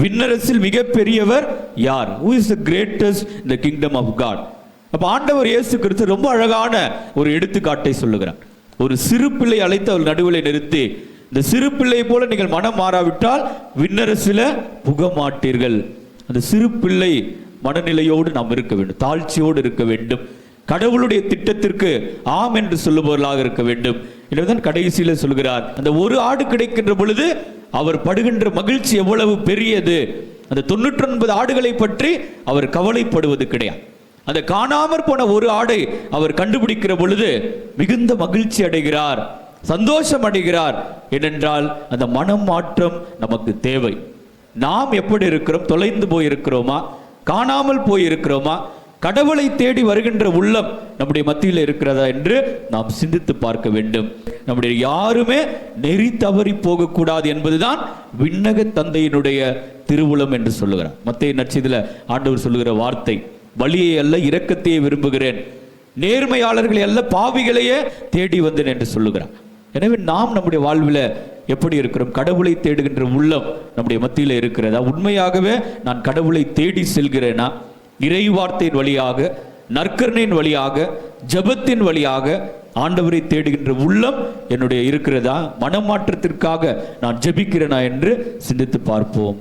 விண்ணரசில் மிக பெரியவர் யார்? Who is the greatest in the kingdom of God? அப்ப ஆண்டவர் இயேசு கிறிஸ்து ரொம்ப அழகான ஒரு எடுத்துக்காட்டை சொல்லுகிறார். ஒரு சிறு பிள்ளை அழைத்து அவர் நடுவில் நிறுத்தி, இந்த சிறு பிள்ளை போல நீங்கள் மனம் மாறாவிட்டால் விண்ணரசில புக மாட்டீர்கள். அந்த சிறு பிள்ளை மனநிலையோடு நாம் இருக்க வேண்டும், தாழ்ச்சியோடு இருக்க வேண்டும், கடவுளுடைய திட்டத்திற்கு ஆம் என்று சொல்லுபவர்களாக இருக்க வேண்டும். எனவேதான் கடைசியில சொல்கிறார், அந்த ஒரு ஆடு கிடைக்கின்ற பொழுது அவர் படுகின்ற மகிழ்ச்சி எவ்வளவு பெரியது. அந்த 99 ஆடுகளை பற்றி அவர் கவலைப்படுவது கிடையாது. அந்த காணாமற் போன ஒரு ஆடை அவர் கண்டுபிடிக்கிற பொழுது மிகுந்த மகிழ்ச்சி அடைகிறார், சந்தோஷம் அடைகிறார். ஏனென்றால் அந்த மனம் மாற்றம் நமக்கு தேவை. நாம் எப்படி இருக்கிறோம்? தொலைந்து போயிருக்கிறோமா? காணாமல் போயிருக்கிறோமா? கடவுளை தேடி வருகின்ற உள்ளம் நம்முடைய மத்தியில் இருக்கிறதா என்று நாம் சிந்தித்து பார்க்க வேண்டும். நம்முடைய யாருமே நெறி தவறி போகக்கூடாது என்பதுதான் விண்ணக தந்தையினுடைய திருவுளம் என்று சொல்லுகிறார். மத்தேயு நற்செய்தியில ஆண்டவர் சொல்லுகிற வார்த்தை, பலியை அல்ல இரக்கத்தையே விரும்புகிறேன், நேர்மையாளர்களை அல்ல பாவிகளையே தேடி வந்தேன் என்று சொல்லுகிறார். எனவே நாம் நம்முடைய வாழ்வில் எப்படி இருக்கிறோம்? கடவுளை தேடுகின்ற உள்ளம் நம்முடைய மத்தியில் இருக்கிறதா? உண்மையாகவே நான் கடவுளை தேடி செல்கிறேனா? இறை வார்த்தையின் வழியாக, நற்கருணையின் வழியாக, ஜெபத்தின் வழியாக ஆண்டவரை தேடுகின்ற உள்ளம் என்னுடைய இருக்கிறதா? மனமாற்றத்திற்காக நான் ஜெபிக்கிறேனா என்று சிந்தித்து பார்ப்போம்.